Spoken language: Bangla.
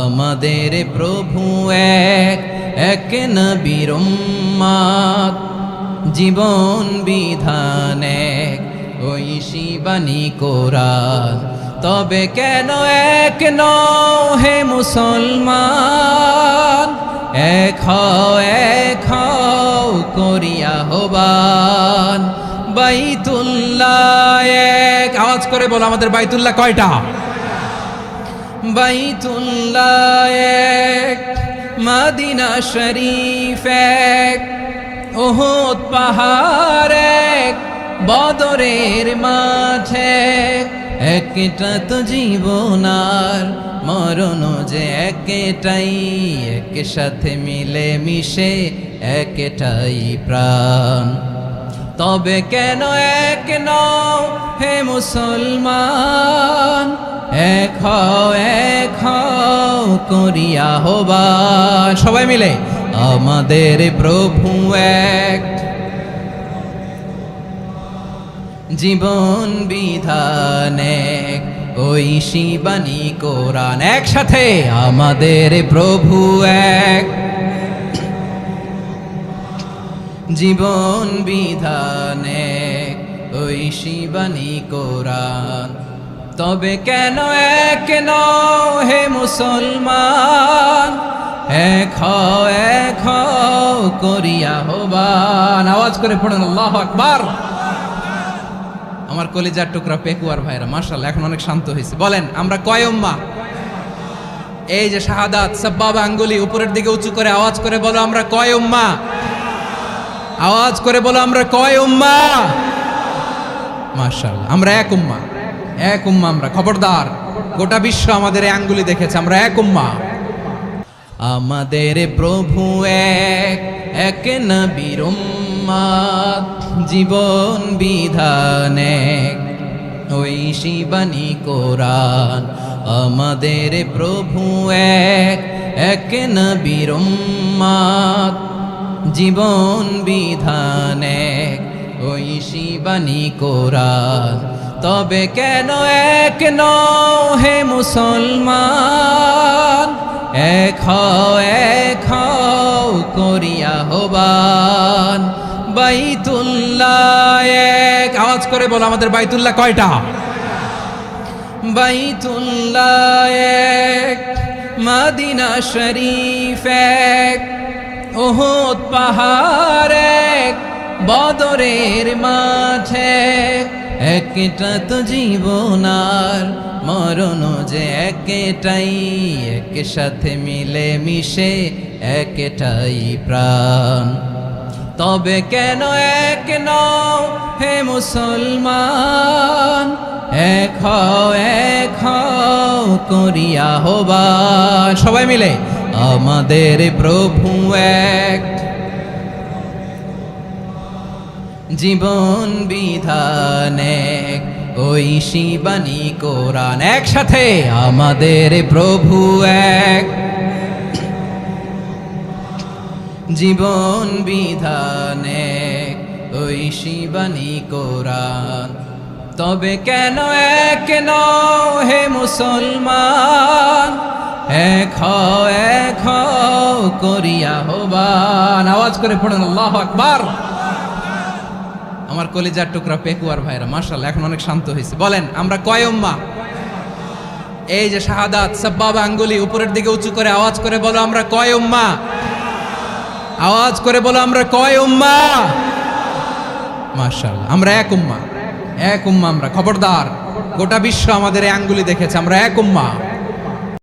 আমাদের প্রভু এক, এক নবীর উম্মত, জীবন বিধান এক, ঐশী বাণী কোরআন। তবে কেন এক নও হে মুসলমান, এক হও করিয়া আহ্বান। বাইতুল্লাহ এক, আওয়াজ করে বলো আমাদের বাইতুল্লাহ কয়টা? বাইতুল্লাহ এক, মদিনা শরীফ এক, উহুদ পাহাড় এক, বদরের মাঠে একটা তো জীবন আর মরণ যে একটাই, এক সাথে মিলে মিশে একটাই প্রাণ। তবে কেন এক নও হে মুসলমান, এক হও করিয়া আহ্বান। সবাই মিলে আমাদের প্রভু এক, জীবন বিধান এক, ঐশী বাণী কোরআন। একসাথে আমাদের প্রভু এক, জীবন বিধান এক, ঐশী বাণী কোরআন। তবে কেন এক নও হে মুসলমান, এক হও করিয়া আহ্বান। আওয়াজ করে পড়ুন আল্লাহু আকবার। আমার কলিজার টুকরা পেকুয়ার ভাইরা মাশাআল্লাহ এখন অনেক শান্ত হয়েছে। বলেন আমরা কয় উম্মাহ? এই যে শাহাদাত সাব্বাবা আঙ্গুলি উপরের দিকে উঁচু করে আওয়াজ করে বলো আমরা কয় উম্মাহ? আওয়াজ করে বলো আমরা কয় উম্মাহ? মাশাআল্লাহ আমরা এক উম্মাহ, এক উম্মাহ আমরা। খবরদার, গোটা বিশ্ব আমাদের এই আঙ্গুলি দেখেছে, আমরা এক উম্মাহ। আমাদের প্রভু এক, এক নবীর উম্মত, জীবন বিধান এক, ঐশী বাণী কোরআন। আমাদের প্রভু এক, এক নবীর উম্মত, জীবন বিধান এক, ঐশী বাণী কোরআন। তবে কেন এক নও হে মুসলমান, এক হও করিয়া আহ্বান। বাইতুল্লাহ এক, আওয়াজ করে বলো আমাদের বাইতুল্লাহ কয়টা? বাইতুল্লাহ এক, মদিনা শরীফ এক, উহুদ পাহাড় এক, বদরের মাঠে একটা তো জীবন আর মরণ যে একটাই, এক সাথে মিলে মিশে একটাই প্রাণ। তবে কেন এক নও হে মুসলমান, এক হও করিয়া আহ্বান। সবাই মিলে আমাদের প্রভু এক, জীবন বিধান এক, ঐশী বাণী কোরআন। একসাথে আমাদের প্রভু এক, জীবন বিধান এক, ঐশী বাণী কোরআন। তবে কেন এক নও হে মুসলমান, এক হও করিয়া আহ্বান। আওয়াজ করে পড়ুন আল্লাহু আকবার। আমার কলিজার টুকরা পেকুয়ার ভাইরা মাশাআল্লাহ এখন অনেক শান্ত হয়েছে। বলেন আমরা কয় উম্মাহ? এই যে শাহাদাত সাব্বাবা আঙ্গুলি উপরের দিকে উঁচু করে আওয়াজ করে বলো আমরা কয় উম্মাহ? আওয়াজ করে বলো আমরা কয় উম্মাহ? মাশাআল্লাহ আমরা এক উম্মাহ, এক উম্মাহ আমরা। খবরদার, গোটা বিশ্ব আমাদের এই আঙ্গুলি দেখেছে, আমরা এক উম্মাহ।